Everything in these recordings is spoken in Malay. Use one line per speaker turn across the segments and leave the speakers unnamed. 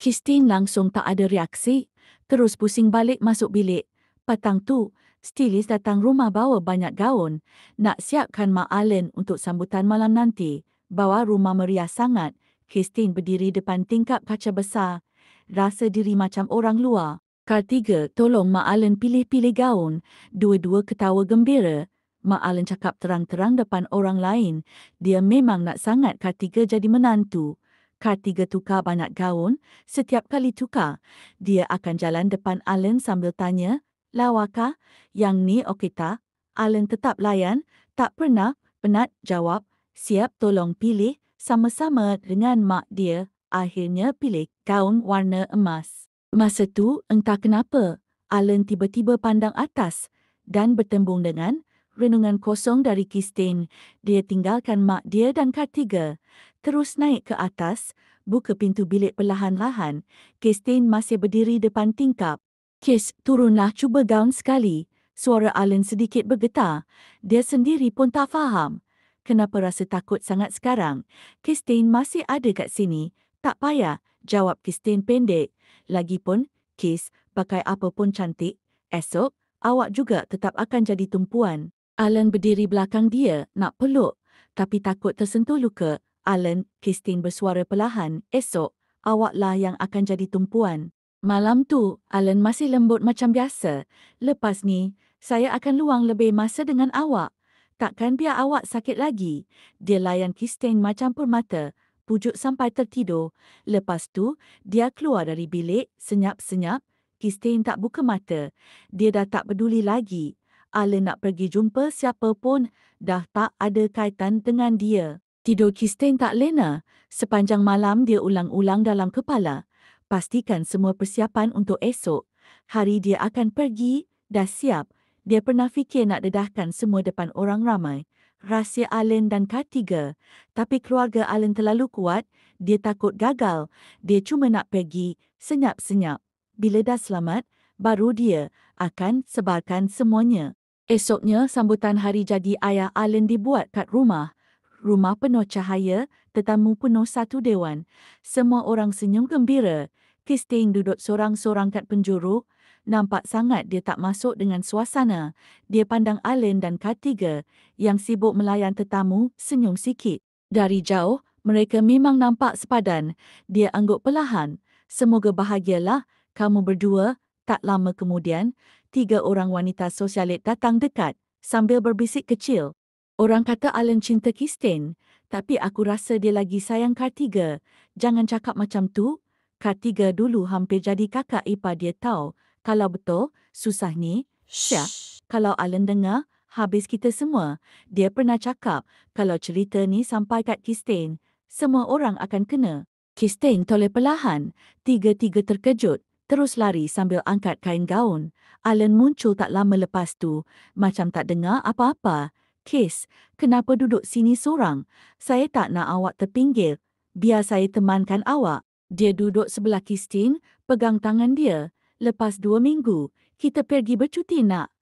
Christine langsung tak ada reaksi, terus pusing balik masuk bilik. Petang tu, stilis datang rumah bawa banyak gaun, nak siapkan Mak Allen untuk sambutan malam nanti. Bawa rumah meriah sangat, Christine berdiri depan tingkap kaca besar, rasa diri macam orang luar. Ketiga, tolong Mak Allen pilih-pilih gaun. Dua-dua ketawa gembira. Mak Allen cakap terang-terang depan orang lain, dia memang nak sangat Ketiga jadi menantu. Ketiga tukar banyak gaun, setiap kali tukar, dia akan jalan depan Allen sambil tanya, "Lawakah? Yang ni okey tak?" Allen tetap layan, tak pernah penat jawab, "Siap, tolong pilih." Sama-sama dengan mak dia, akhirnya pilih gaun warna emas. Masa tu, entah kenapa, Allen tiba-tiba pandang atas dan bertembung dengan renungan kosong dari Christine. Dia tinggalkan mak dia dan Ketiga. Terus naik ke atas, buka pintu bilik perlahan-lahan. Christine masih berdiri depan tingkap. "Kes, turunlah, cuba gaun sekali." Suara Allen sedikit bergetar. Dia sendiri pun tak faham. Kenapa rasa takut sangat sekarang? Christine masih ada kat sini. "Tak payah," jawab Christine pendek. "Lagipun, Kis, pakai apa pun cantik. Esok, awak juga tetap akan jadi tumpuan." Allen berdiri belakang dia, nak peluk, tapi takut tersentuh luka. "Allen," Christine bersuara perlahan, "esok, awaklah yang akan jadi tumpuan." Malam tu, Allen masih lembut macam biasa. "Lepas ni, saya akan luang lebih masa dengan awak. Takkan biar awak sakit lagi." Dia layan Christine macam permata, pujuk sampai tertidur. Lepas tu, dia keluar dari bilik, senyap-senyap. Christine tak buka mata. Dia dah tak peduli lagi. Allen nak pergi jumpa siapa pun, dah tak ada kaitan dengan dia. Tidur Christine tak lena. Sepanjang malam dia ulang-ulang dalam kepala. Pastikan semua persiapan untuk esok. Hari dia akan pergi, dah siap. Dia pernah fikir nak dedahkan semua depan orang ramai. Rahsia Allen dan Ketiga. Tapi keluarga Allen terlalu kuat, dia takut gagal. Dia cuma nak pergi, senyap-senyap. Bila dah selamat, baru dia akan sebarkan semuanya. Esoknya, sambutan hari jadi ayah Allen dibuat kat rumah. Rumah penuh cahaya, tetamu penuh satu dewan. Semua orang senyum gembira. Christine duduk sorang-sorang kat penjuru. Nampak sangat dia tak masuk dengan suasana. Dia pandang Allen dan Ketiga yang sibuk melayan tetamu, senyum sikit. Dari jauh, mereka memang nampak sepadan. Dia angguk perlahan. "Semoga bahagialah kamu berdua." Tak lama kemudian, 3 orang wanita sosialit datang dekat sambil berbisik kecil. "Orang kata Allen cinta Christine, tapi aku rasa dia lagi sayang Ketiga. Jangan cakap macam tu. Ketiga dulu hampir jadi kakak ipar dia tahu. Kalau betul, susah ni." "Syah, kalau Allen dengar, habis kita semua." Dia pernah cakap, kalau cerita ni sampai kat Christine, semua orang akan kena. Christine toleh perlahan. Tiga-tiga terkejut, terus lari sambil angkat kain gaun. Allen muncul tak lama lepas tu, macam tak dengar apa-apa. "Kis, kenapa duduk sini sorang? Saya tak nak awak terpinggir. Biar saya temankan awak." Dia duduk sebelah Christine, pegang tangan dia. "Lepas 2 minggu, kita pergi bercuti nak.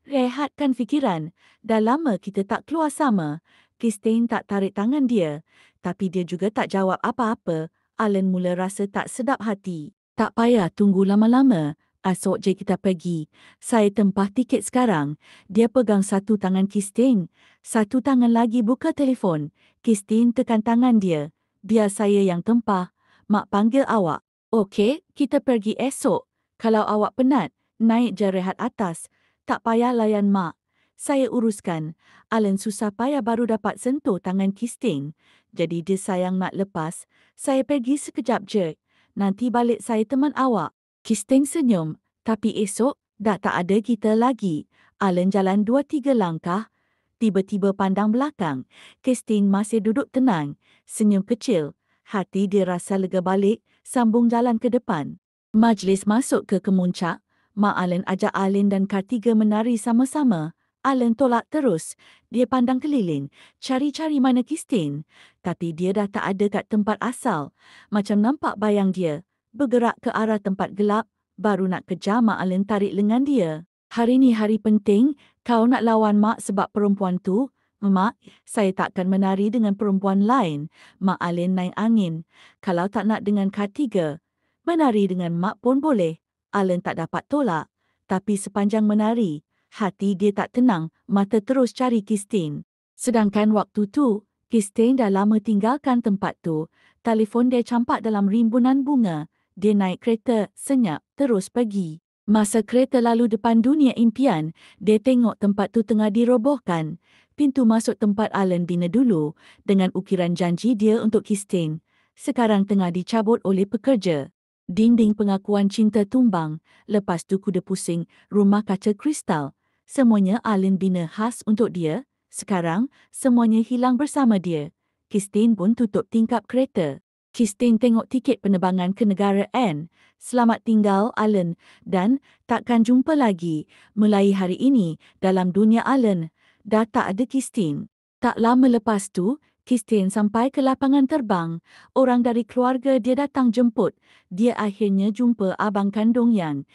Rehatkan fikiran. Dah lama kita tak keluar sama." Christine tak tarik tangan dia, tapi dia juga tak jawab apa-apa. Allen mula rasa tak sedap hati. "Tak payah tunggu lama-lama. Esok je kita pergi. Saya tempah tiket sekarang." Dia pegang satu tangan Christine. Satu tangan lagi buka telefon. Christine tekan tangan dia. "Biar saya yang tempah. Mak panggil awak." "Okey, kita pergi esok. Kalau awak penat, naik je rehat atas. Tak payah layan mak. Saya uruskan." Allen susah payah baru dapat sentuh tangan Christine. "Jadi dia sayang nak lepas. Saya pergi sekejap je. Nanti balik saya teman awak." Christine senyum. "Tapi esok, dah tak ada kita lagi." Allen jalan 2-3 langkah. Tiba-tiba pandang belakang. Christine masih duduk tenang. Senyum kecil. Hati dia rasa lega balik, sambung jalan ke depan. Majlis masuk ke kemuncak. Mak Allen ajak Allen dan Ketiga menari sama-sama. Allen tolak terus. Dia pandang keliling, cari-cari mana Christine. Tapi dia dah tak ada kat tempat asal. Macam nampak bayang dia. Bergerak ke arah tempat gelap, baru nak kejar Mak Allen tarik lengan dia. "Hari ni hari penting, kau nak lawan Mak sebab perempuan tu." "Mak, saya takkan menari dengan perempuan lain." Mak Allen naik angin. "Kalau tak nak dengan Ketiga, Menari dengan mak pun boleh. Alan tak dapat tolak. Tapi sepanjang menari, hati dia tak tenang, mata terus cari Christine. Sedangkan waktu tu, Christine dah lama tinggalkan tempat tu. Telefon dia campak dalam rimbunan bunga. Dia naik kereta, senyap, terus pergi. Masa kereta lalu depan dunia impian, dia tengok tempat tu tengah dirobohkan. Pintu masuk tempat Alan bina dulu, dengan ukiran janji dia untuk Christine, sekarang tengah dicabut oleh pekerja. Dinding pengakuan cinta tumbang, lepas tu kuda pusing, rumah kaca kristal. Semuanya Alan bina khas untuk dia. Sekarang, semuanya hilang bersama dia. Christine pun tutup tingkap kereta. Christine tengok tiket penerbangan ke negara N. Selamat tinggal, Alan. Dan takkan jumpa lagi. Mulai hari ini, dalam dunia Alan, dah tak ada Christine. Tak lama lepas tu, Christine sampai ke lapangan terbang. Orang dari keluarga dia datang jemput. Dia akhirnya jumpa abang kandung Yan.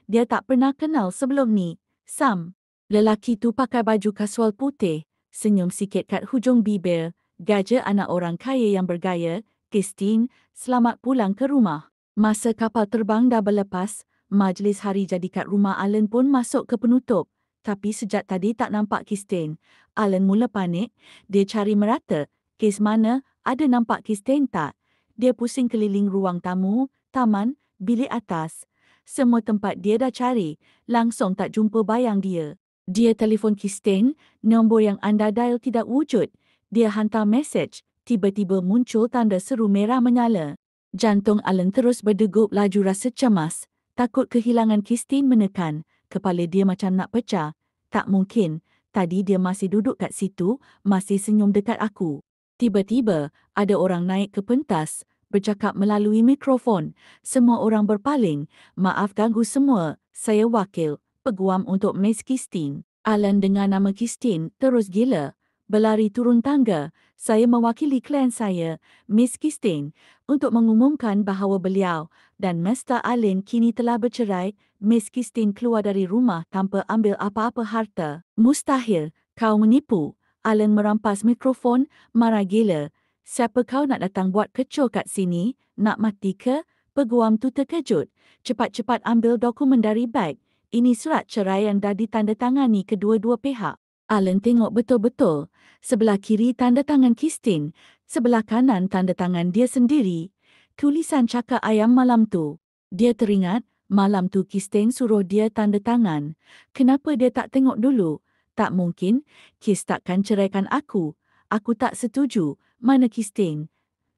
Dia tak pernah kenal sebelum ni. Sam. Lelaki tu pakai baju kasual putih. Senyum sikit kat hujung bibir. Gajah anak orang kaya yang bergaya. Christine, selamat pulang ke rumah. Masa kapal terbang dah berlepas, majlis hari jadi kat rumah Alan pun masuk ke penutup. Tapi sejak tadi tak nampak Christine. Alan mula panik. Dia cari merata. Kes mana, ada nampak Christine tak? Dia pusing keliling ruang tamu, taman, bilik atas. Semua tempat dia dah cari, langsung tak jumpa bayang dia. Dia telefon Christine, nombor yang anda dial tidak wujud. Dia hantar mesej, tiba-tiba muncul tanda seru merah menyala. Jantung Alan terus berdegup laju rasa cemas. Takut kehilangan Christine menekan. Kepala dia macam nak pecah. Tak mungkin. Tadi dia masih duduk kat situ, masih senyum dekat aku. Tiba-tiba, ada orang naik ke pentas, bercakap melalui mikrofon. Semua orang berpaling. Maaf ganggu semua. Saya wakil, peguam untuk Miss Christine. Alan dengar nama Christine, terus gila. Berlari turun tangga. Saya mewakili klien saya, Miss Christine, untuk mengumumkan bahawa beliau dan Mr. Alan kini telah bercerai. Miss Christine keluar dari rumah tanpa ambil apa-apa harta. Mustahil, kau menipu. Alan merampas mikrofon, marah gila. Siapa kau nak datang buat kecoh kat sini? Nak mati ke? Peguam tu terkejut. Cepat-cepat ambil dokumen dari beg. Ini surat cerai yang dah ditandatangani kedua-dua pihak. Alan tengok betul-betul. Sebelah kiri tanda tangan Christine. Sebelah kanan tanda tangan dia sendiri. Tulisan cakap ayam malam tu. Dia teringat, malam tu Christine suruh dia tanda tangan. Kenapa dia tak tengok dulu? Tak mungkin, Kis takkan ceraikan aku. Aku tak setuju. Mana Christine?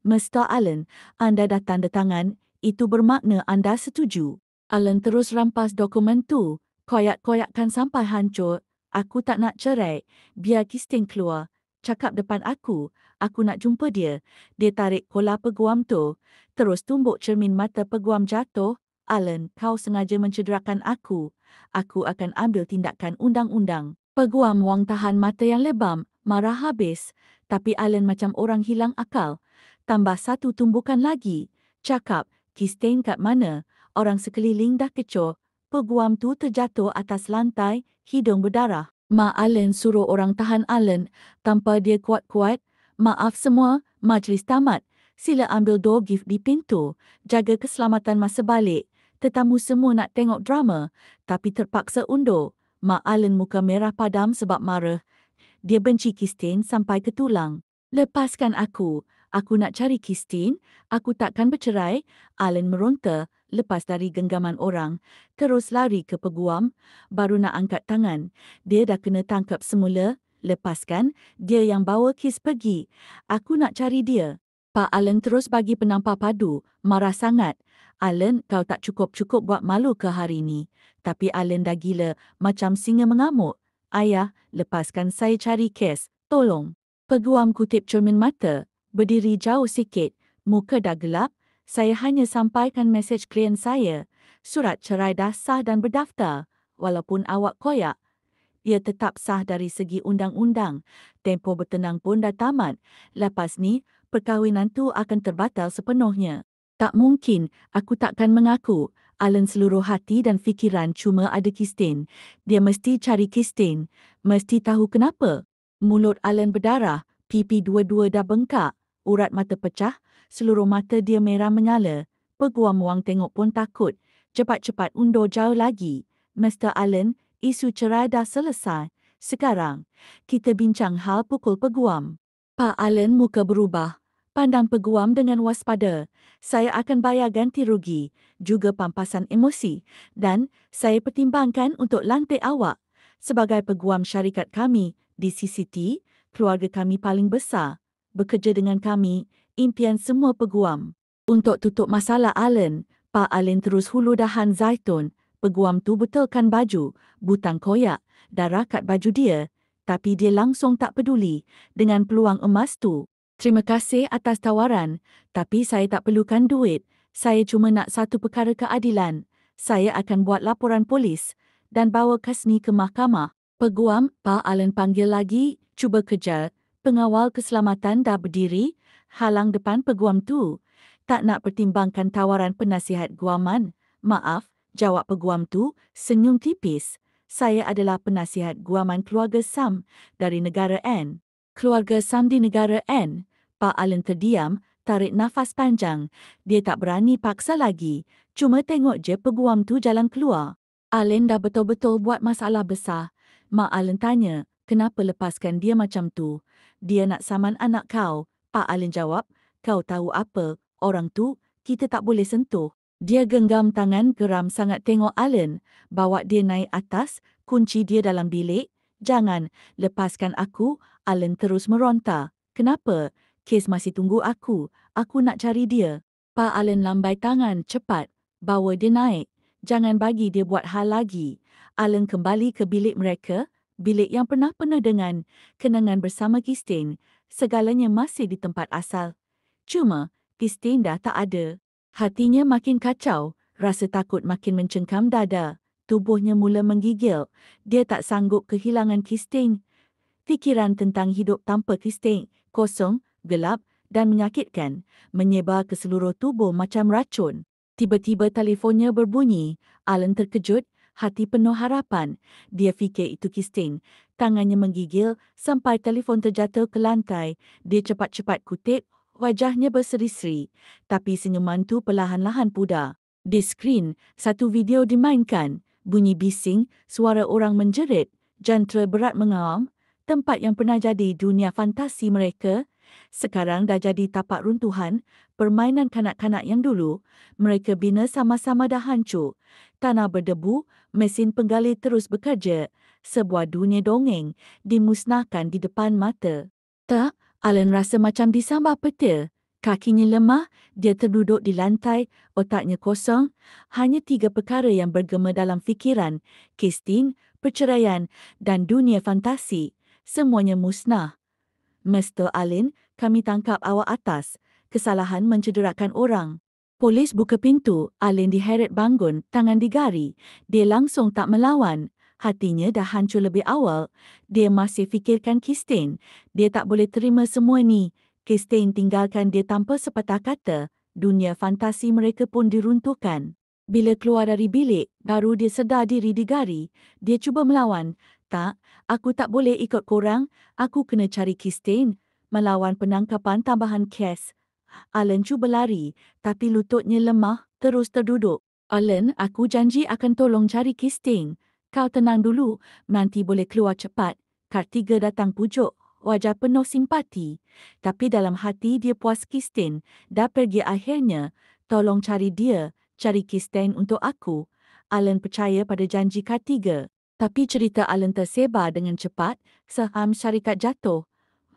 Mr. Alan, anda dah tanda tangan, itu bermakna anda setuju. Alan terus rampas dokumen tu. Koyak-koyakkan sampai hancur. Aku tak nak cerai. Biar Christine keluar. Cakap depan aku. Aku nak jumpa dia. Dia tarik kola peguam tu. Terus tumbuk cermin mata peguam jatuh. Alan, kau sengaja mencederakan aku. Aku akan ambil tindakan undang-undang. Peguam Wang tahan mata yang lebam, marah habis. Tapi Alan macam orang hilang akal. Tambah satu tumbukan lagi. Cakap, Christine kat mana? Orang sekeliling dah kecoh. Peguam tu terjatuh atas lantai, hidung berdarah. Mak Alan suruh orang tahan Alan. Tanpa dia kuat-kuat. Maaf semua, majlis tamat. Sila ambil door gift di pintu. Jaga keselamatan masa balik. Tetamu semua nak tengok drama. Tapi terpaksa undur. Mak Alan muka merah padam sebab marah. Dia benci Christine sampai ke tulang. Lepaskan aku. Aku nak cari Christine. Aku takkan bercerai. Alan meronta, lepas dari genggaman orang. Terus lari ke peguam. Baru nak angkat tangan. Dia dah kena tangkap semula. Lepaskan. Dia yang bawa Kis pergi. Aku nak cari dia. Pak Alan terus bagi penampar padu. Marah sangat. Alan, kau tak cukup-cukup buat malu ke hari ni. Tapi Alan dah gila, macam singa mengamuk. Ayah, lepaskan saya cari kes. Tolong. Peguam kutip cermin mata. Berdiri jauh sikit. Muka dah gelap. Saya hanya sampaikan mesej klien saya. Surat cerai dah sah dan berdaftar. Walaupun awak koyak, ia tetap sah dari segi undang-undang. Tempoh bertenang pun dah tamat. Lepas ni, perkahwinan tu akan terbatal sepenuhnya. Tak mungkin, aku takkan mengaku. Alan seluruh hati dan fikiran cuma ada Christine. Dia mesti cari Christine. Mesti tahu kenapa. Mulut Alan berdarah, pipi dua-dua dah bengkak. Urat mata pecah, seluruh mata dia merah menyala. Peguam Wang tengok pun takut. Cepat-cepat undur jauh lagi. Mr. Allen, isu cerai dah selesai. Sekarang, kita bincang hal pukul peguam. Pak Allen muka berubah. Pandang peguam dengan waspada. Saya akan bayar ganti rugi, juga pampasan emosi, dan saya pertimbangkan untuk lantik awak. Sebagai peguam syarikat kami di CCT, keluarga kami paling besar. Bekerja dengan kami, impian semua peguam. Untuk tutup masalah Allen, Pak Allen terus hulu dahan zaitun. Peguam tu betulkan baju, butang koyak, dan rakat baju dia. Tapi dia langsung tak peduli dengan peluang emas tu. Terima kasih atas tawaran, tapi saya tak perlukan duit. Saya cuma nak satu perkara keadilan. Saya akan buat laporan polis dan bawa Kasni ke mahkamah. Peguam, Pak Allen panggil lagi, cuba kejar. Pengawal keselamatan dah berdiri, halang depan peguam tu. Tak nak pertimbangkan tawaran penasihat guaman. Maaf, jawab peguam tu, senyum tipis. Saya adalah penasihat guaman keluarga Sam dari negara N. Keluarga Sam di negara N. Pak Allen terdiam, tarik nafas panjang. Dia tak berani paksa lagi. Cuma tengok je peguam tu jalan keluar. Allen dah betul-betul buat masalah besar. Mak Allen tanya, kenapa lepaskan dia macam tu? Dia nak saman anak kau. Pak Allen jawab, kau tahu apa? Orang tu, kita tak boleh sentuh. Dia genggam tangan geram sangat tengok Allen. Bawa dia naik atas, kunci dia dalam bilik. Jangan, lepaskan aku. Allen terus meronta. Kenapa? Kes masih tunggu aku. Aku nak cari dia. Pak Allen lambai tangan, cepat. Bawa dia naik. Jangan bagi dia buat hal lagi. Allen kembali ke bilik mereka. Bilik yang pernah penuh dengan kenangan bersama Christine. Segalanya masih di tempat asal. Cuma, Christine dah tak ada. Hatinya makin kacau. Rasa takut makin mencengkam dada. Tubuhnya mula menggigil. Dia tak sanggup kehilangan Christine. Fikiran tentang hidup tanpa Christine, kosong, gelap dan menyakitkan, menyebar ke seluruh tubuh macam racun. Tiba-tiba telefonnya berbunyi. Allen terkejut, hati penuh harapan. Dia fikir itu Christine. Tangannya menggigil sampai telefon terjatuh ke lantai. Dia cepat-cepat kutip, wajahnya berseri-seri. Tapi senyuman tu perlahan-lahan pudar. Di skrin, satu video dimainkan. Bunyi bising, suara orang menjerit, jantera berat mengawam. Tempat yang pernah jadi dunia fantasi mereka, sekarang dah jadi tapak runtuhan. Permainan kanak-kanak yang dulu, mereka bina sama-sama dah hancur. Tanah berdebu, mesin penggali terus bekerja. Sebuah dunia dongeng dimusnahkan di depan mata. Tak, Allen rasa macam disambar petir. Kakinya lemah, dia terduduk di lantai, otaknya kosong. Hanya 3 perkara yang bergema dalam fikiran, Christine, perceraian dan dunia fantasi. Semuanya musnah. Mr. Allen, kami tangkap awak atas kesalahan mencederakan orang. Polis buka pintu, Allen diheret bangun, tangan digari. Dia langsung tak melawan. Hatinya dah hancur lebih awal. Dia masih fikirkan Christine. Dia tak boleh terima semua ni. Christine tinggalkan dia tanpa sepatah kata. Dunia fantasi mereka pun diruntuhkan. Bila keluar dari bilik, baru dia sedar diri digari. Dia cuba melawan. Tak, aku tak boleh ikut korang. Aku kena cari Christine. Melawan penangkapan tambahan kes. Allen cuba lari, tapi lututnya lemah, terus terduduk. Allen, aku janji akan tolong cari Christine. Kau tenang dulu, nanti boleh keluar cepat. Kartiga datang pujuk, wajah penuh simpati. Tapi dalam hati dia puas Christine. Dah pergi akhirnya. Tolong cari dia, cari Christine untuk aku. Allen percaya pada janji Kartiga. Tapi cerita Allen tersebar dengan cepat, saham syarikat jatuh.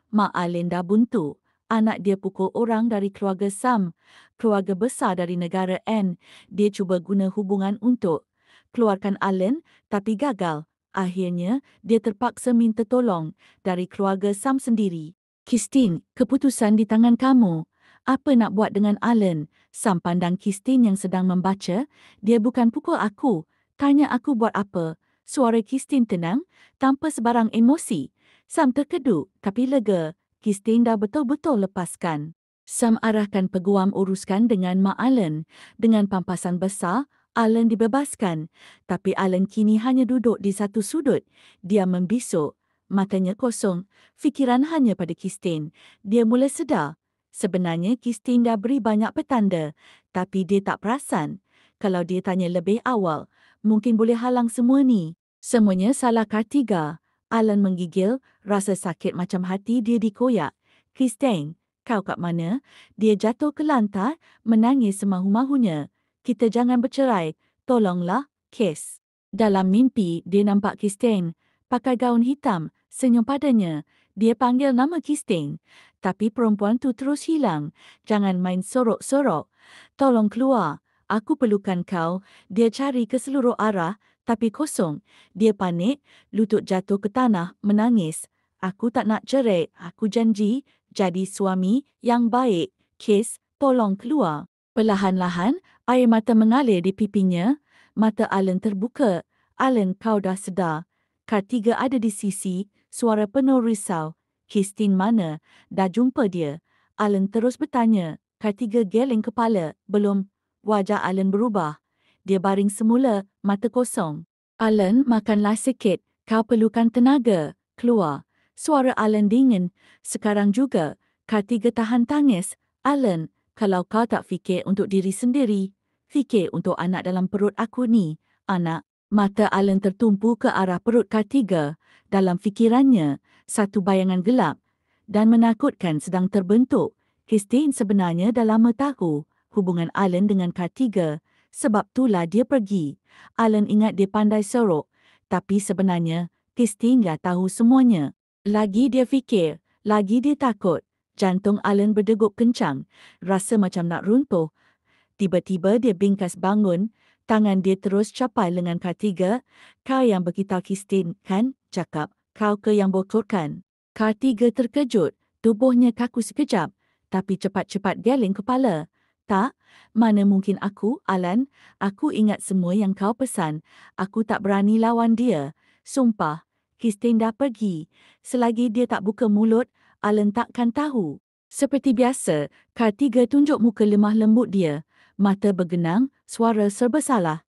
Mak Allen dah buntu. Anak dia pukul orang dari keluarga Sam. Keluarga besar dari negara N. Dia cuba guna hubungan untuk keluarkan Allen, tapi gagal. Akhirnya, dia terpaksa minta tolong dari keluarga Sam sendiri. Christine, keputusan di tangan kamu. Apa nak buat dengan Allen? Sam pandang Christine yang sedang membaca. Dia bukan pukul aku. Tanya aku buat apa. Suara Christine tenang, tanpa sebarang emosi. Sam terkeduk, tapi lega. Christine dah betul-betul lepaskan. Sam arahkan peguam uruskan dengan Mak Allen. Dengan pampasan besar, Allen dibebaskan. Tapi Allen kini hanya duduk di satu sudut. Dia membisuk. Matanya kosong. Fikiran hanya pada Christine. Dia mula sedar. Sebenarnya Christine dah beri banyak petanda, tapi dia tak perasan. Kalau dia tanya lebih awal, mungkin boleh halang semua ni. Semuanya salah Kartiga. Alan menggigil, rasa sakit macam hati dia dikoyak. Christine, kau kat mana? Dia jatuh ke lantai, menangis semahu-mahunya. Kita jangan bercerai. Tolonglah, Kes. Dalam mimpi, dia nampak Christine. Pakai gaun hitam, senyum padanya. Dia panggil nama Christine. Tapi perempuan tu terus hilang. Jangan main sorok-sorok. Tolong keluar. Aku perlukan kau. Dia cari ke seluruh arah, tapi kosong. Dia panik, lutut jatuh ke tanah, menangis. Aku tak nak cerai. Aku janji jadi suami yang baik. Kes, tolong keluar. Perlahan-lahan, air mata mengalir di pipinya. Mata Alan terbuka. Alan, kau dah sedar. Kartiga ada di sisi, suara penuh risau. Christine mana? Dah jumpa dia. Alan terus bertanya. Kartiga geleng kepala. Belum. Wajah Alan berubah. Dia baring semula, mata kosong. Alan, makanlah sikit. Kau perlukan tenaga. Keluar. Suara Alan dingin. Sekarang juga. Kartiga tahan tangis. Alan, kalau kau tak fikir untuk diri sendiri, fikir untuk anak dalam perut aku ni. Anak. Mata Alan tertumpu ke arah perut Kartiga. Dalam fikirannya, satu bayangan gelap dan menakutkan sedang terbentuk. Christine sebenarnya dah lama tahu hubungan Alan dengan Kartiga. Sebab itulah dia pergi. Alan ingat dia pandai sorok. Tapi sebenarnya, Christine dah tahu semuanya. Lagi dia fikir, lagi dia takut. Jantung Alan berdegup kencang. Rasa macam nak runtuh. Tiba-tiba dia bingkas bangun. Tangan dia terus capai lengan Kartiga. Kau yang berkitar Christine, kan? Cakap. Kau ke yang bokorkan? Kartiga terkejut. Tubuhnya kaku sekejap. Tapi cepat-cepat geleng kepala. Tak, mana mungkin aku, Alan. Aku ingat semua yang kau pesan. Aku tak berani lawan dia. Sumpah, Christine dah pergi. Selagi dia tak buka mulut, Alan takkan tahu. Seperti biasa, Kartiga tunjuk muka lemah lembut dia. Mata bergenang, suara serba salah.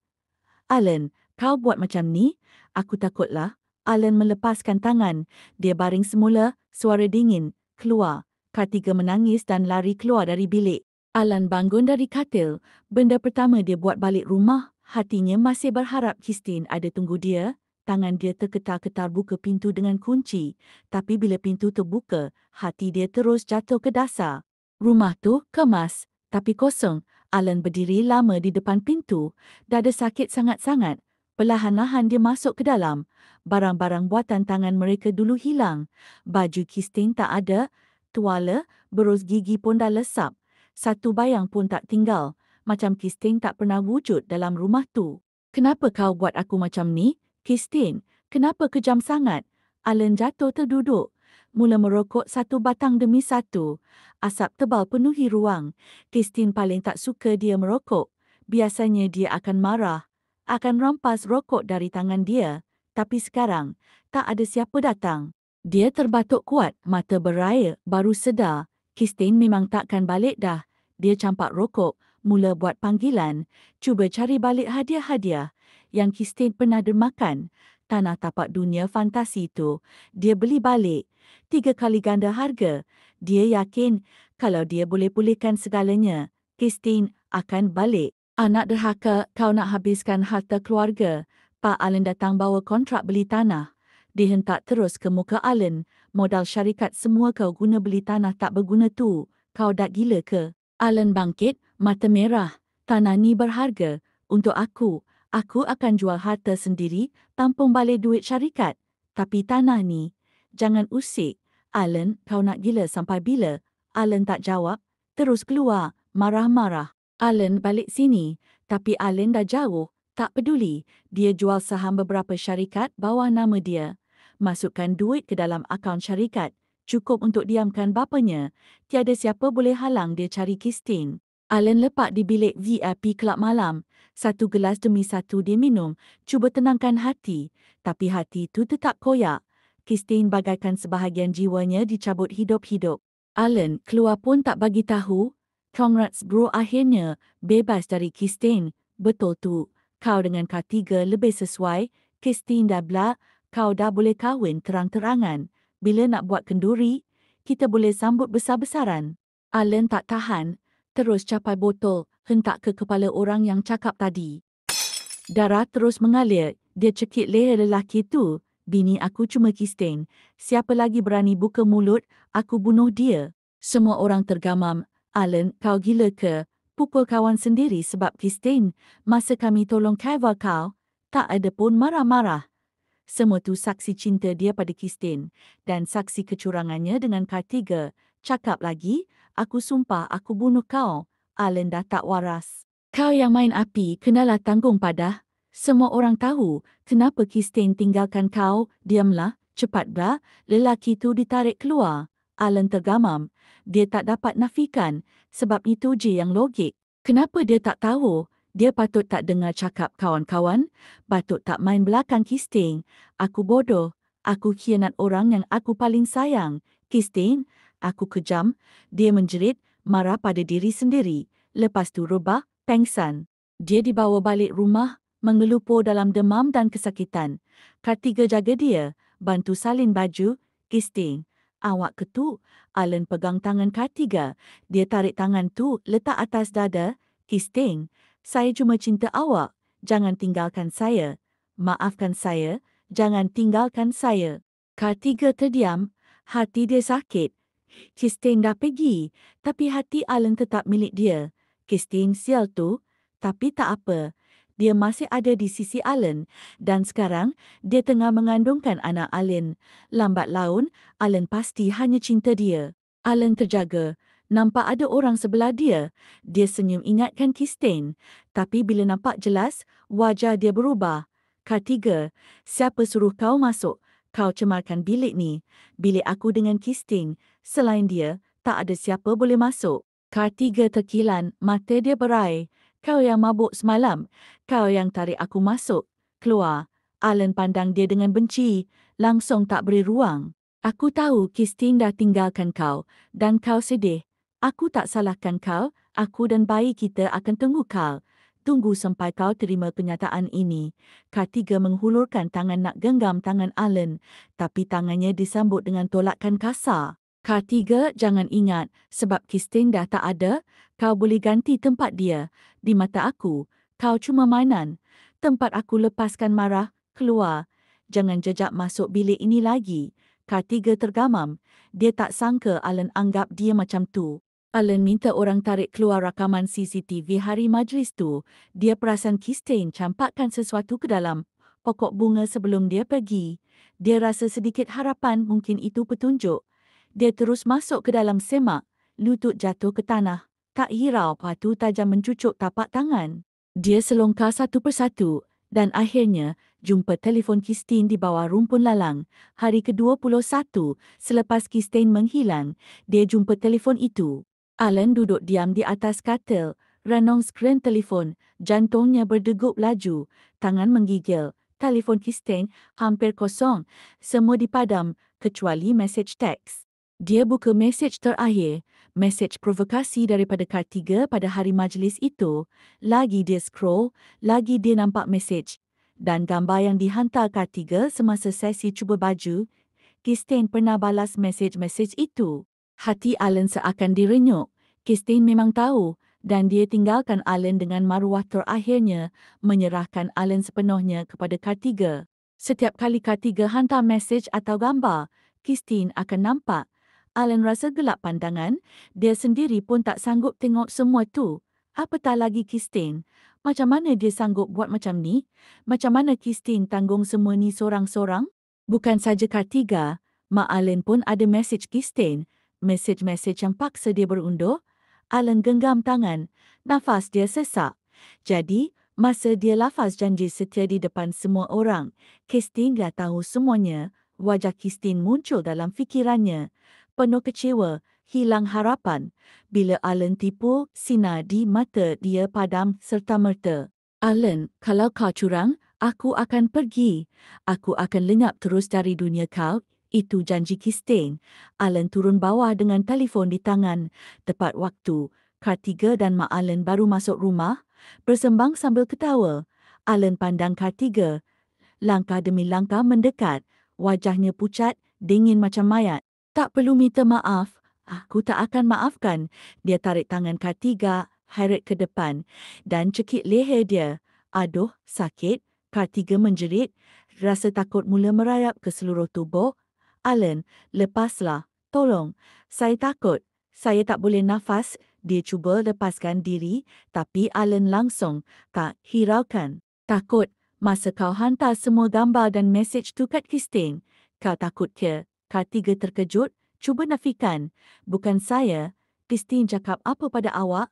Alan, kau buat macam ni? Aku takutlah. Alan melepaskan tangan. Dia baring semula, suara dingin. Keluar. Kartiga menangis dan lari keluar dari bilik. Alan bangun dari katil. Benda pertama dia buat balik rumah. Hatinya masih berharap Christine ada tunggu dia. Tangan dia terketar-ketar buka pintu dengan kunci. Tapi bila pintu terbuka, hati dia terus jatuh ke dasar. Rumah tu kemas, tapi kosong. Alan berdiri lama di depan pintu. Dada sakit sangat-sangat. Perlahan-lahan dia masuk ke dalam. Barang-barang buatan tangan mereka dulu hilang. Baju Christine tak ada. Tuala, berus gigi pun dah lesap. Satu bayang pun tak tinggal. Macam Christine tak pernah wujud dalam rumah tu. Kenapa kau buat aku macam ni? Christine, kenapa kejam sangat? Alan jatuh terduduk. Mula merokok satu batang demi satu. Asap tebal penuhi ruang. Christine paling tak suka dia merokok. Biasanya dia akan marah. Akan rampas rokok dari tangan dia. Tapi sekarang, tak ada siapa datang. Dia terbatuk kuat, mata berair, baru sedar. Christine memang takkan balik dah. Dia campak rokok, mula buat panggilan. Cuba cari balik hadiah-hadiah yang Christine pernah dermakan. Tanah tapak dunia fantasi itu, dia beli balik. 3 kali ganda harga. Dia yakin kalau dia boleh pulihkan segalanya, Christine akan balik. Anak derhaka, kau nak habiskan harta keluarga. Pak Alan datang bawa kontrak beli tanah. Dihentak terus ke muka Alan. Modal syarikat semua kau guna beli tanah tak berguna tu. Kau dah gila ke? Alan bangkit, mata merah. Tanah ni berharga. Untuk aku. Aku akan jual harta sendiri, tampung balik duit syarikat. Tapi tanah ni, jangan usik. Alan, kau nak gila sampai bila? Alan tak jawab. Terus keluar, marah-marah. Alan balik sini. Tapi Alan dah jauh. Tak peduli. Dia jual saham beberapa syarikat bawah nama dia. Masukkan duit ke dalam akaun syarikat. Cukup untuk diamkan bapanya. Tiada siapa boleh halang dia cari Christine. Alan lepak di bilik VIP kelab malam. Satu gelas demi satu dia minum. Cuba tenangkan hati. Tapi hati itu tetap koyak. Christine bagaikan sebahagian jiwanya dicabut hidup-hidup. Alan keluar pun tak bagi tahu. Congrats bro, akhirnya bebas dari Christine. Betul tu. Kau dengan Kartiga lebih sesuai. Christine dah blak. Kau dah boleh kahwin terang-terangan. Bila nak buat kenduri, kita boleh sambut besar-besaran. Alan tak tahan, terus capai botol, hentak ke kepala orang yang cakap tadi. Darah terus mengalir, dia cekik leher lelaki tu. Bini aku cuma Kristen. Siapa lagi berani buka mulut, aku bunuh dia. Semua orang tergamam. Alan, kau gila ke? Pukul kawan sendiri sebab Kristen. Masa kami tolong cover kau, tak ada pun marah-marah. Semua tu saksi cinta dia pada Kristen dan saksi kecurangannya dengan Kartiga. Cakap lagi, aku sumpah aku bunuh kau. Alan dah tak waras. Kau yang main api, kenalah tanggung padah. Semua orang tahu kenapa Kristen tinggalkan kau. Diamlah, cepat dah. Lelaki tu ditarik keluar. Alan tergamam. Dia tak dapat nafikan sebab itu je yang logik. Kenapa dia tak tahu? Dia patut tak dengar cakap kawan-kawan, patut tak main belakang Kristen. Aku bodoh. Aku khianat orang yang aku paling sayang. Kristen, aku kejam. Dia menjerit, marah pada diri sendiri. Lepas tu rebah, pengsan. Dia dibawa balik rumah, mengelupur dalam demam dan kesakitan. Kartiga jaga dia, bantu salin baju. Kristen, awak ketuk. Alan pegang tangan Kartiga. Dia tarik tangan tu, letak atas dada. Kristen, saya cuma cinta awak. Jangan tinggalkan saya. Maafkan saya. Jangan tinggalkan saya. Kartiga terdiam. Hati dia sakit. Kristen dah pergi. Tapi hati Alan tetap milik dia. Kristen sial tu. Tapi tak apa. Dia masih ada di sisi Alan. Dan sekarang, dia tengah mengandungkan anak Alan. Lambat laun, Alan pasti hanya cinta dia. Alan terjaga. Nampak ada orang sebelah dia. Dia senyum ingatkan Kristen. Tapi bila nampak jelas, wajah dia berubah. Kartiga, siapa suruh kau masuk? Kau cemarkan bilik ni. Bilik aku dengan Kristen. Selain dia, tak ada siapa boleh masuk. Kartiga terkilan, mata dia berair. Kau yang mabuk semalam. Kau yang tarik aku masuk. Keluar. Alan pandang dia dengan benci. Langsung tak beri ruang. Aku tahu Kristen dah tinggalkan kau. Dan kau sedih. Aku tak salahkan kau, aku dan bayi kita akan tunggu kau. Tunggu sampai kau terima kenyataan ini. Kartiga menghulurkan tangan nak genggam tangan Alan, tapi tangannya disambut dengan tolakan kasar. Kartiga, jangan ingat, sebab Kristen dah tak ada, kau boleh ganti tempat dia. Di mata aku, kau cuma mainan. Tempat aku lepaskan marah, keluar. Jangan jejak masuk bilik ini lagi. Kartiga tergamam. Dia tak sangka Alan anggap dia macam tu. Alan minta orang tarik keluar rakaman CCTV hari majlis tu. Dia perasan Kristen campakkan sesuatu ke dalam pokok bunga sebelum dia pergi. Dia rasa sedikit harapan mungkin itu petunjuk. Dia terus masuk ke dalam semak. Lutut jatuh ke tanah. Tak hirau patu tajam mencucuk tapak tangan. Dia selongkar satu persatu dan akhirnya jumpa telefon Kristen di bawah rumpun lalang. Hari ke-21 selepas Kristen menghilang, dia jumpa telefon itu. Alan duduk diam di atas katil, renung skrin telefon, jantungnya berdegup laju, tangan menggigil. Telefon Kristen hampir kosong, semua dipadam kecuali mesej teks. Dia buka mesej terakhir, mesej provokasi daripada Kartiga pada hari majlis itu. Lagi dia scroll, lagi dia nampak mesej. Dan gambar yang dihantar Kartiga semasa sesi cuba baju, Kristen pernah balas mesej-mesej itu. Hati Alan seakan direnyuk. Kristen memang tahu dan dia tinggalkan Alan dengan maruah terakhirnya, menyerahkan Alan sepenuhnya kepada Kartiga. Setiap kali Kartiga hantar mesej atau gambar, Kristen akan nampak. Alan rasa gelap pandangan, dia sendiri pun tak sanggup tengok semua tu. Apatah lagi Kristen. Macam mana dia sanggup buat macam ni? Macam mana Kristen tanggung semua ni sorang-sorang? Bukan saja Kartiga, Mak Alan pun ada mesej Kristen. Mesej-mesej yang paksa dia berundur. Alan genggam tangan. Nafas dia sesak. Jadi, masa dia lafaz janji setia di depan semua orang, Kristen dah tahu semuanya. Wajah Kristen muncul dalam fikirannya. Penuh kecewa, hilang harapan. Bila Alan tipu, sinar di mata dia padam serta-merta. Alan, kalau kau curang, aku akan pergi. Aku akan lenyap terus dari dunia kau. Itu janji Kristen. Alan turun bawah dengan telefon di tangan. Tepat waktu, Kartiga dan Mak Alan baru masuk rumah, bersembang sambil ketawa. Alan pandang Kartiga. Langkah demi langkah mendekat. Wajahnya pucat, dingin macam mayat. Tak perlu minta maaf. Aku tak akan maafkan. Dia tarik tangan Kartiga heret ke depan dan cekik leher dia. Aduh, sakit. Kartiga menjerit. Rasa takut mula merayap ke seluruh tubuh. Alan, lepaslah. Tolong. Saya takut. Saya tak boleh nafas. Dia cuba lepaskan diri, tapi Alan langsung tak hiraukan. Takut. Masa kau hantar semua gambar dan mesej tu kat Christine, kau takut ke? Kartiga terkejut. Cuba nafikan. Bukan saya. Christine cakap apa pada awak?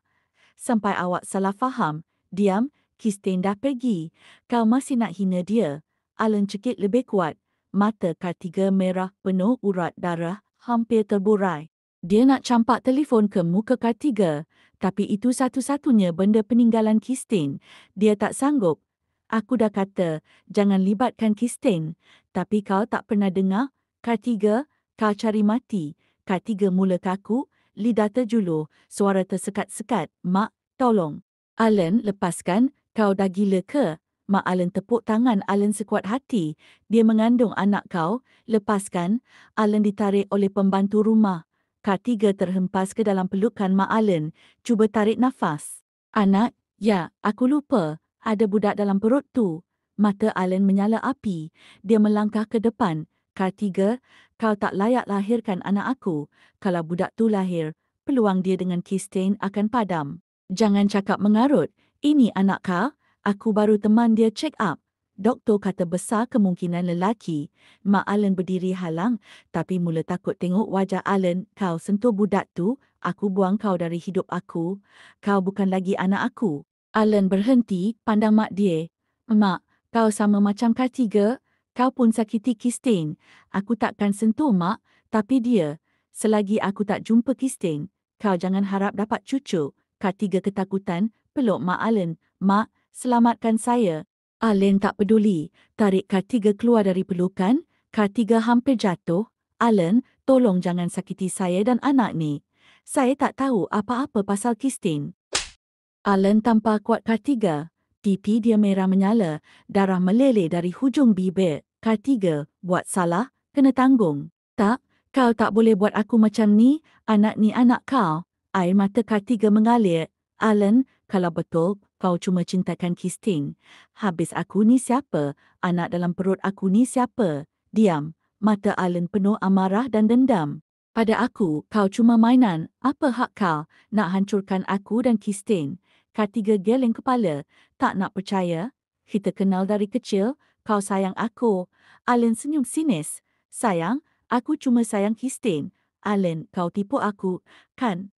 Sampai awak salah faham. Diam, Christine dah pergi. Kau masih nak hina dia. Alan cekik lebih kuat. Mata Kartiga merah penuh urat darah, hampir terburai. Dia nak campak telefon ke muka Kartiga. Tapi itu satu-satunya benda peninggalan Christine. Dia tak sanggup. Aku dah kata, jangan libatkan Christine. Tapi kau tak pernah dengar? Kartiga, kau cari mati. Kartiga mula kaku, lidah terjulur, suara tersekat-sekat. Mak, tolong. Alan, lepaskan. Kau dah gila ke? Mak Alan tepuk tangan Alan sekuat hati. Dia mengandung anak kau. Lepaskan. Alan ditarik oleh pembantu rumah. Kartiga terhempas ke dalam pelukan Mak Alan. Cuba tarik nafas. Anak, ya, aku lupa. Ada budak dalam perut tu. Mata Alan menyala api. Dia melangkah ke depan. Kartiga, kau tak layak lahirkan anak aku. Kalau budak tu lahir, peluang dia dengan Christine akan padam. Jangan cakap mengarut. Ini anak kau. Aku baru teman dia check up. Doktor kata besar kemungkinan lelaki. Mak Alan berdiri halang, tapi mula takut tengok wajah Alan. Kau sentuh budak tu, aku buang kau dari hidup aku. Kau bukan lagi anak aku. Alan berhenti, pandang mak dia. Mak, kau sama macam Kartiga. Kau pun sakiti Christine. Aku takkan sentuh mak, tapi dia. Selagi aku tak jumpa Christine, kau jangan harap dapat cucu. Kartiga ketakutan, peluk mak Alan. Mak, selamatkan saya. Alan tak peduli. Tarik Kartiga keluar dari pelukan. Kartiga hampir jatuh. Alan, tolong jangan sakiti saya dan anak ni. Saya tak tahu apa-apa pasal Christine. Alan tampar kuat Kartiga. Pipi dia merah menyala, darah meleleh dari hujung bibir. Kartiga, buat salah, kena tanggung. Tak, kau tak boleh buat aku macam ni anak kau. Air mata Kartiga mengalir. Alan, kalau betul kau cuma cintakan Christine, habis aku ni siapa? Anak dalam perut aku ni siapa? Diam. Mata Alan penuh amarah dan dendam. Pada aku, kau cuma mainan. Apa hak kau nak hancurkan aku dan Christine? Kartiga geleng kepala. Tak nak percaya. Kita kenal dari kecil. Kau sayang aku. Alan senyum sinis. Sayang, aku cuma sayang Christine. Alan, kau tipu aku, kan?